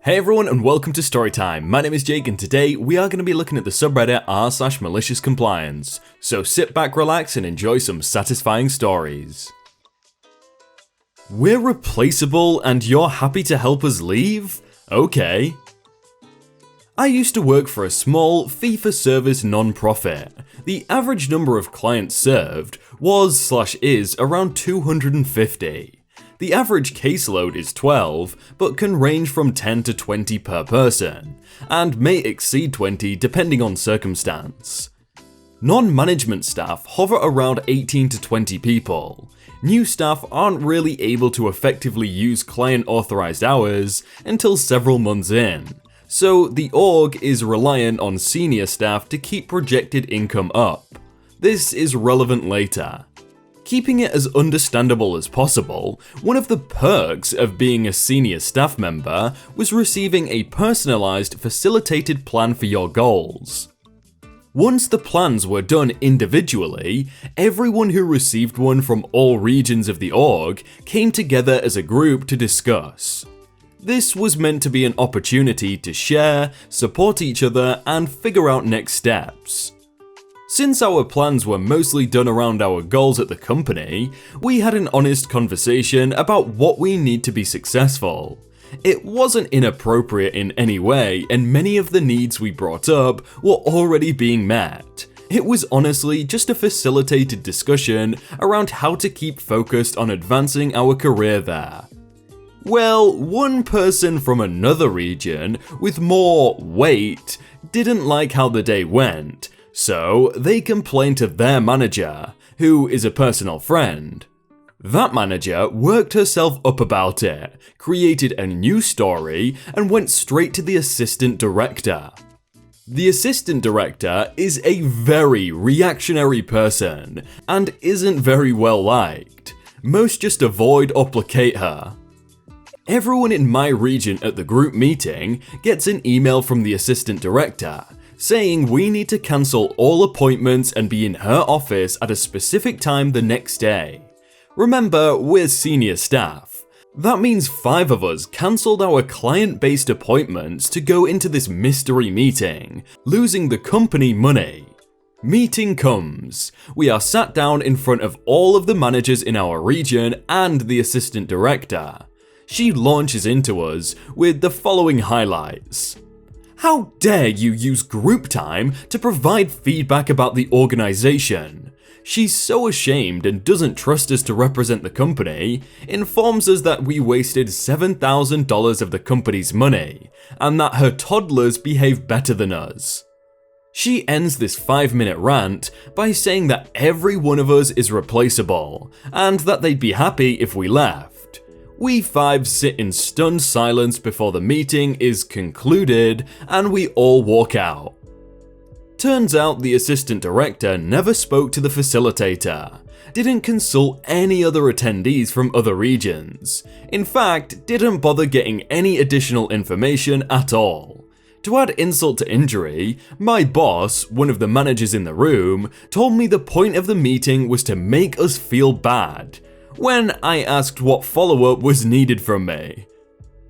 Hey everyone and welcome to Storytime. My name is Jake and today we are going to be looking at the subreddit r/maliciouscompliance. So sit back, relax and enjoy some satisfying stories. We're replaceable and you're happy to help us leave? Okay. I used to work for a small fee-for-service non-profit. The average number of clients served was/is around 250. The average caseload is 12, but can range from 10 to 20 per person, and may exceed 20 depending on circumstance. Non-management staff hover around 18 to 20 people. New staff aren't really able to effectively use client-authorized hours until several months in, so the org is reliant on senior staff to keep projected income up. This is relevant later. Keeping it as understandable as possible, one of the perks of being a senior staff member was receiving a personalized, facilitated plan for your goals. Once the plans were done individually, everyone who received one from all regions of the org came together as a group to discuss. This was meant to be an opportunity to share, support each other, and figure out next steps. Since our plans were mostly done around our goals at the company, we had an honest conversation about what we need to be successful. It wasn't inappropriate in any way, and many of the needs we brought up were already being met. It was honestly just a facilitated discussion around how to keep focused on advancing our career there. Well, one person from another region with more weight didn't like how the day went. So they complained to their manager, who is a personal friend. That manager worked herself up about it, created a new story, and went straight to the assistant director. The assistant director is a very reactionary person, and isn't very well liked. Most just avoid or placate her. Everyone in my region at the group meeting gets an email from the assistant director, saying we need to cancel all appointments and be in her office at a specific time the next day. Remember, we're senior staff. That means 5 of us cancelled our client-based appointments to go into this mystery meeting, losing the company money. Meeting comes. We are sat down in front of all of the managers in our region and the assistant director. She launches into us with the following highlights. How dare you use group time to provide feedback about the organization? She's so ashamed and doesn't trust us to represent the company, informs us that we wasted $7,000 of the company's money, and that her toddlers behave better than us. She ends this 5-minute rant by saying that every one of us is replaceable, and that they'd be happy if we left. We 5 sit in stunned silence before the meeting is concluded and we all walk out. Turns out the assistant director never spoke to the facilitator, didn't consult any other attendees from other regions, in fact didn't bother getting any additional information at all. To add insult to injury, my boss, one of the managers in the room, told me the point of the meeting was to make us feel bad, when I asked what follow-up was needed from me.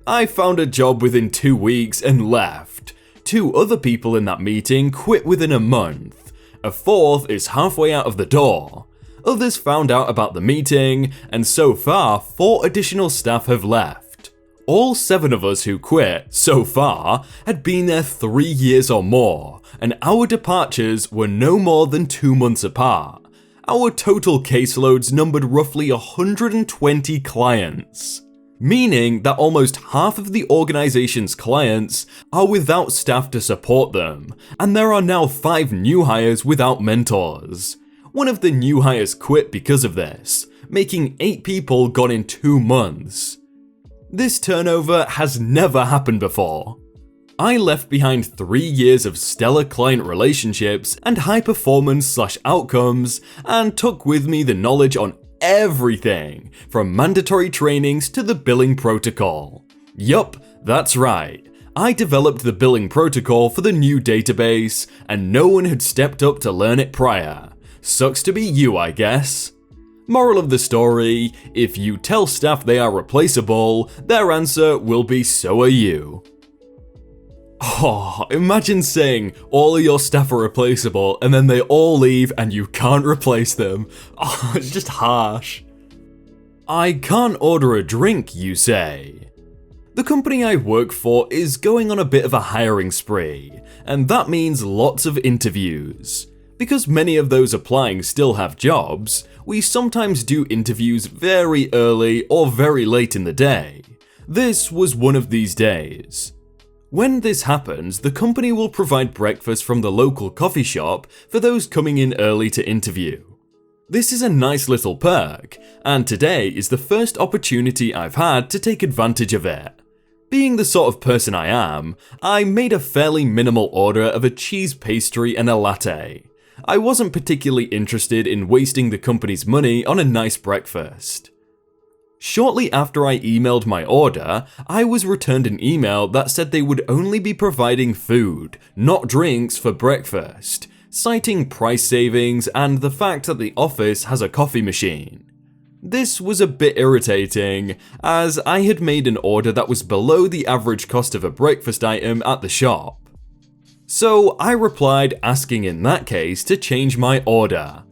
I found a job within 2 weeks and left. 2 other people in that meeting quit within a month. A 4th is halfway out of the door. Others found out about the meeting, and so far 4 additional staff have left. All 7 of us who quit, so far, had been there 3 years or more, and our departures were no more than 2 months apart. Our total caseloads numbered roughly 120 clients, meaning that almost half of the organization's clients are without staff to support them, and there are now 5 new hires without mentors. One of the new hires quit because of this, making 8 people gone in 2 months. This turnover has never happened before. I left behind 3 years of stellar client relationships and high performance/outcomes, and took with me the knowledge on everything, from mandatory trainings to the billing protocol. Yup, that's right. I developed the billing protocol for the new database, and no one had stepped up to learn it prior. Sucks to be you, I guess. Moral of the story, if you tell staff they are replaceable, their answer will be so are you. Oh, imagine saying all of your staff are replaceable and then they all leave and you can't replace them. Oh, it's just harsh. I can't order a drink, you say. The company I work for is going on a bit of a hiring spree, and that means lots of interviews. Because many of those applying still have jobs, we sometimes do interviews very early or very late in the day. This was one of these days. When this happens, the company will provide breakfast from the local coffee shop for those coming in early to interview. This is a nice little perk, and today is the first opportunity I've had to take advantage of it. Being the sort of person I am, I made a fairly minimal order of a cheese pastry and a latte. I wasn't particularly interested in wasting the company's money on a nice breakfast. Shortly after I emailed my order, I was returned an email that said they would only be providing food, not drinks, for breakfast, citing price savings and the fact that the office has a coffee machine. This was a bit irritating, as I had made an order that was below the average cost of a breakfast item at the shop. So I replied asking in that case to change my order.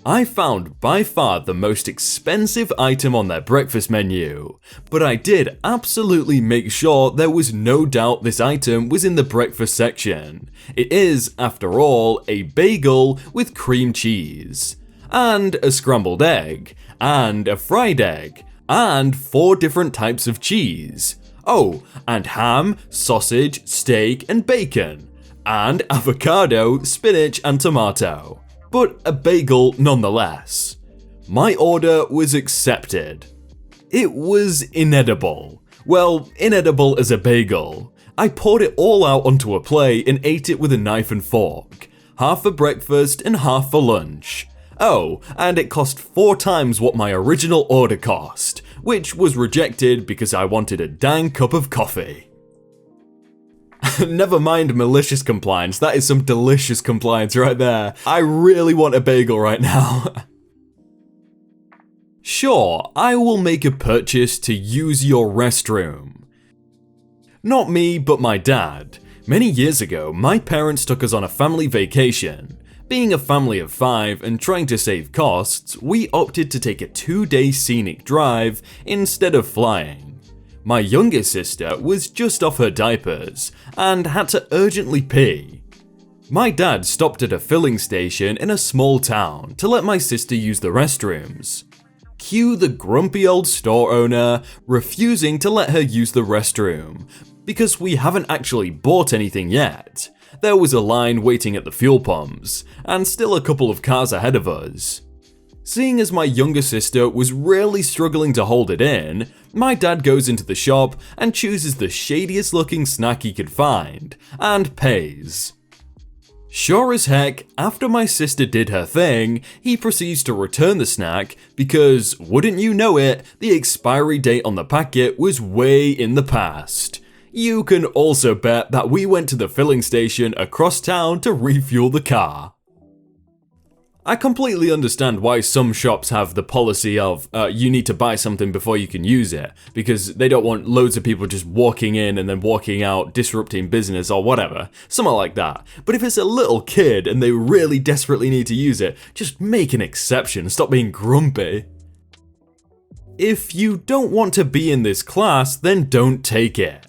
I found by far the most expensive item on their breakfast menu, but I did absolutely make sure there was no doubt this item was in the breakfast section. It is, after all, a bagel with cream cheese, and a scrambled egg, and a fried egg, and 4 different types of cheese. Oh, and ham, sausage, steak, and bacon, and avocado, spinach, and tomato. But a bagel nonetheless. My order was accepted. It was inedible. Well, inedible as a bagel. I poured it all out onto a plate and ate it with a knife and fork. Half for breakfast and half for lunch. Oh, and it cost 4 times what my original order cost, which was rejected because I wanted a dang cup of coffee. Never mind malicious compliance, that is some delicious compliance right there. I really want a bagel right now. Sure, I will make a purchase to use your restroom. Not me, but my dad. Many years ago, my parents took us on a family vacation. Being a family of 5 and trying to save costs, we opted to take a 2-day scenic drive instead of flying. My younger sister was just off her diapers and had to urgently pee. My dad stopped at a filling station in a small town to let my sister use the restrooms. Cue the grumpy old store owner refusing to let her use the restroom because we haven't actually bought anything yet. There was a line waiting at the fuel pumps, and still a couple of cars ahead of us. Seeing as my younger sister was really struggling to hold it in, my dad goes into the shop and chooses the shadiest looking snack he could find, and pays. Sure as heck, after my sister did her thing, he proceeds to return the snack because, wouldn't you know it, the expiry date on the packet was way in the past. You can also bet that we went to the filling station across town to refuel the car. I completely understand why some shops have the policy of you need to buy something before you can use it, because they don't want loads of people just walking in and then walking out, disrupting business or whatever, something like that. But if it's a little kid and they really desperately need to use it, just make an exception, stop being grumpy. If you don't want to be in this class, then don't take it.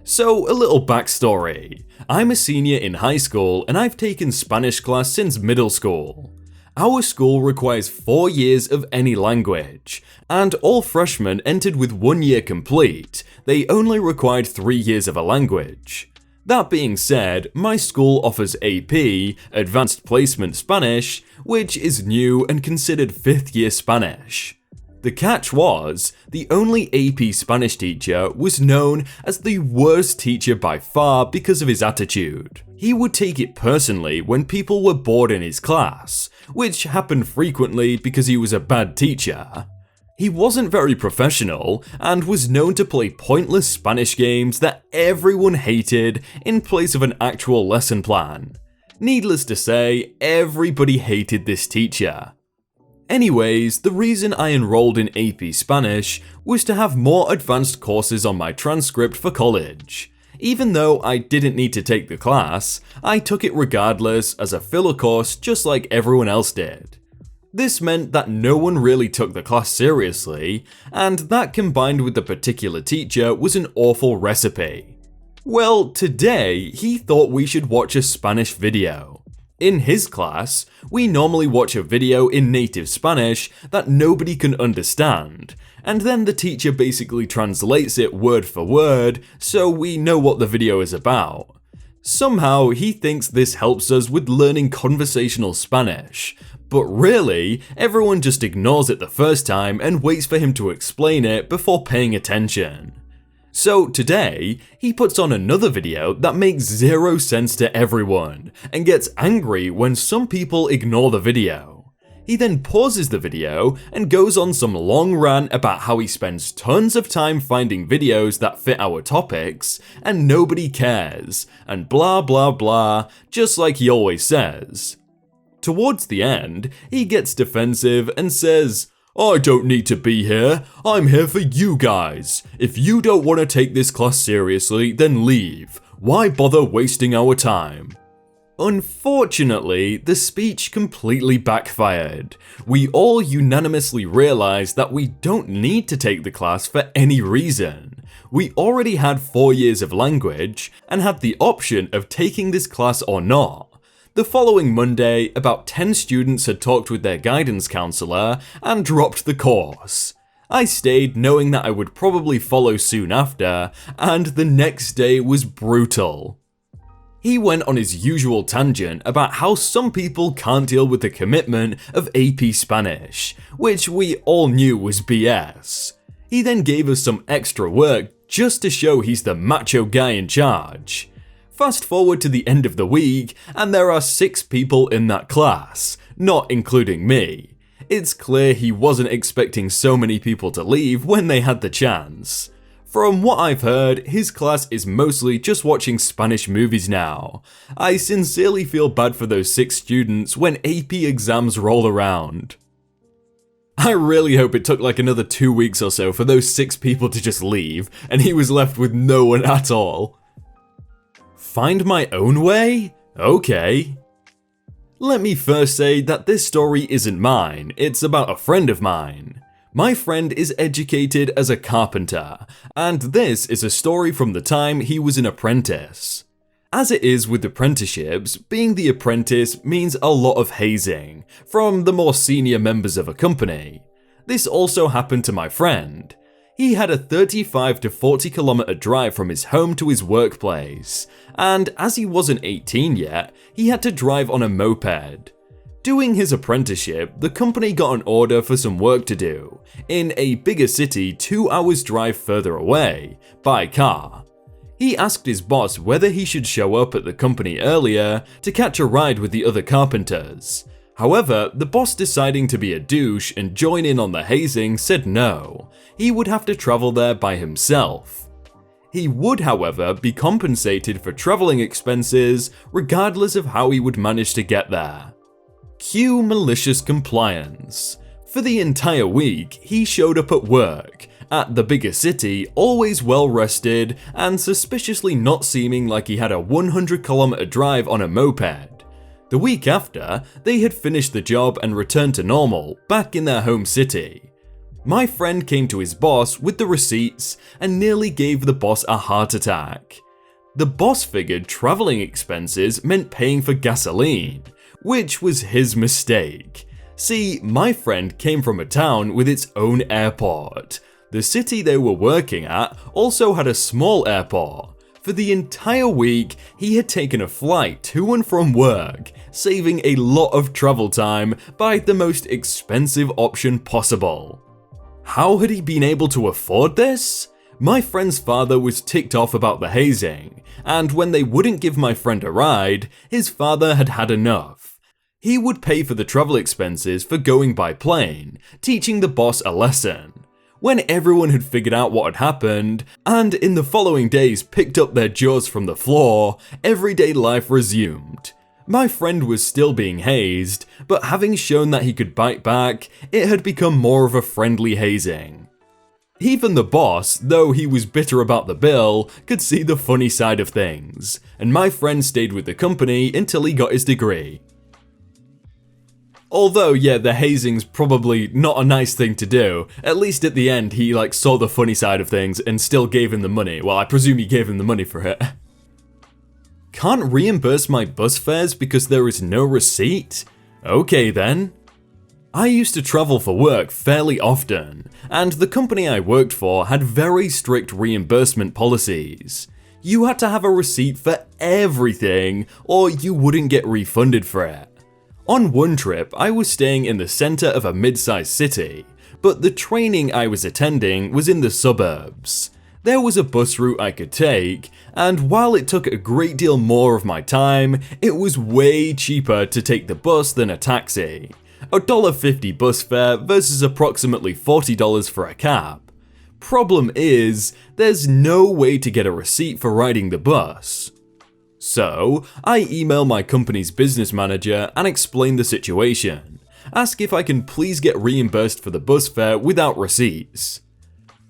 So, a little backstory. I'm a senior in high school and I've taken Spanish class since middle school. Our school requires 4 years of any language, and all freshmen entered with 1 year complete. They only required 3 years of a language. That being said, my school offers AP, Advanced Placement Spanish, which is new and considered 5th year Spanish. The catch was, the only AP Spanish teacher was known as the worst teacher by far because of his attitude. He would take it personally when people were bored in his class, which happened frequently because he was a bad teacher. He wasn't very professional and was known to play pointless Spanish games that everyone hated in place of an actual lesson plan. Needless to say, everybody hated this teacher. Anyways, the reason I enrolled in AP Spanish was to have more advanced courses on my transcript for college. Even though I didn't need to take the class, I took it regardless as a filler course just like everyone else did. This meant that no one really took the class seriously, and that combined with the particular teacher was an awful recipe. Well, today he thought we should watch a Spanish video. In his class, we normally watch a video in native Spanish that nobody can understand, and then the teacher basically translates it word for word so we know what the video is about. Somehow he thinks this helps us with learning conversational Spanish, but really, everyone just ignores it the first time and waits for him to explain it before paying attention. So today, he puts on another video that makes zero sense to everyone, and gets angry when some people ignore the video. He then pauses the video and goes on some long rant about how he spends tons of time finding videos that fit our topics, and nobody cares, and blah blah blah, just like he always says. Towards the end, he gets defensive and says, "I don't need to be here, I'm here for you guys. If you don't want to take this class seriously, then leave. Why bother wasting our time?" Unfortunately, the speech completely backfired. We all unanimously realized that we don't need to take the class for any reason. We already had 4 years of language, and had the option of taking this class or not. The following Monday, about 10 students had talked with their guidance counselor and dropped the course. I stayed knowing that I would probably follow soon after, and the next day was brutal. He went on his usual tangent about how some people can't deal with the commitment of AP Spanish, which we all knew was BS. He then gave us some extra work just to show he's the macho guy in charge. Fast forward to the end of the week, and there are 6 people in that class, not including me. It's clear he wasn't expecting so many people to leave when they had the chance. From what I've heard, his class is mostly just watching Spanish movies now. I sincerely feel bad for those 6 students when AP exams roll around. I really hope it took like another 2 weeks or so for those 6 people to just leave, and he was left with no one at all. Find my own way? Okay. Let me first say that this story isn't mine, it's about a friend of mine. My friend is educated as a carpenter, and this is a story from the time he was an apprentice. As it is with apprenticeships, being the apprentice means a lot of hazing from the more senior members of a company. This also happened to my friend. He had a 35 to 40 kilometer drive from his home to his workplace, and as he wasn't 18 yet, he had to drive on a moped. Doing his apprenticeship, the company got an order for some work to do, in a bigger city 2 hours drive further away, by car. He asked his boss whether he should show up at the company earlier to catch a ride with the other carpenters. However, the boss deciding to be a douche and join in on the hazing said no, he would have to travel there by himself. He would, however, be compensated for traveling expenses regardless of how he would manage to get there. Cue malicious compliance. For the entire week, he showed up at work, at the bigger city, always well rested and suspiciously not seeming like he had a 100-kilometer drive on a moped. The week after, they had finished the job and returned to normal, back in their home city. My friend came to his boss with the receipts and nearly gave the boss a heart attack. The boss figured traveling expenses meant paying for gasoline, which was his mistake. See, my friend came from a town with its own airport. The city they were working at also had a small airport. For the entire week, he had taken a flight to and from work, saving a lot of travel time by the most expensive option possible. How had he been able to afford this? My friend's father was ticked off about the hazing, and when they wouldn't give my friend a ride, his father had had enough. He would pay for the travel expenses for going by plane, teaching the boss a lesson. When everyone had figured out what had happened, and in the following days picked up their jaws from the floor, everyday life resumed. My friend was still being hazed, but having shown that he could bite back, it had become more of a friendly hazing. Even the boss, though he was bitter about the bill, could see the funny side of things, and my friend stayed with the company until he got his degree. Although, yeah, the hazing's probably not a nice thing to do, at least at the end he saw the funny side of things and still gave him the money. Well, I presume he gave him the money for it. Can't reimburse my bus fares because there is no receipt? Okay then. I used to travel for work fairly often, and the company I worked for had very strict reimbursement policies. You had to have a receipt for everything, or you wouldn't get refunded for it. On one trip, I was staying in the center of a mid-sized city, but the training I was attending was in the suburbs. There was a bus route I could take, and while it took a great deal more of my time, it was way cheaper to take the bus than a taxi. $1.50 bus fare versus approximately $40 for a cab. Problem is, there's no way to get a receipt for riding the bus. So, I email my company's business manager and explain the situation. Ask if I can please get reimbursed for the bus fare without receipts.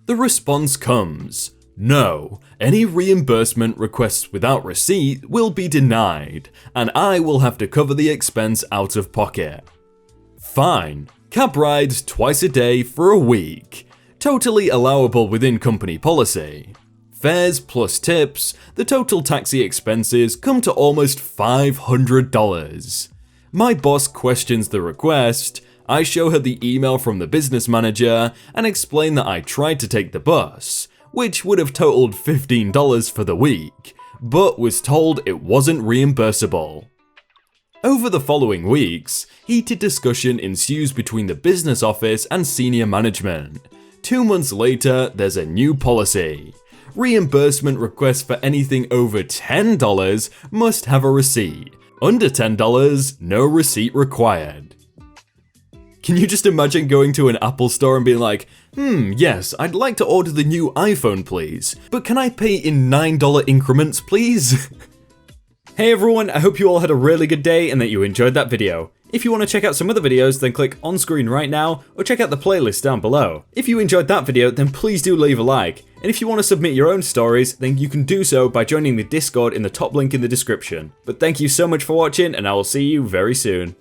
The response comes, no, any reimbursement requests without receipt will be denied, and I will have to cover the expense out of pocket. Fine, cab rides twice a day for a week. Totally allowable within company policy. Fares plus tips, the total taxi expenses come to almost $500. My boss questions the request, I show her the email from the business manager and explain that I tried to take the bus, which would have totaled $15 for the week, but was told it wasn't reimbursable. Over the following weeks, heated discussion ensues between the business office and senior management. 2 months later, there's a new policy. Reimbursement requests for anything over $10 must have a receipt. Under $10, no receipt required. Can you just imagine going to an Apple store and being like, yes, I'd like to order the new iPhone please, but can I pay in $9 increments please? Hey everyone, I hope you all had a really good day and that you enjoyed that video. If you want to check out some other videos, then click on screen right now, or check out the playlist down below. If you enjoyed that video, then please do leave a like, and if you want to submit your own stories, then you can do so by joining the Discord in the top link in the description. But thank you so much for watching, and I will see you very soon.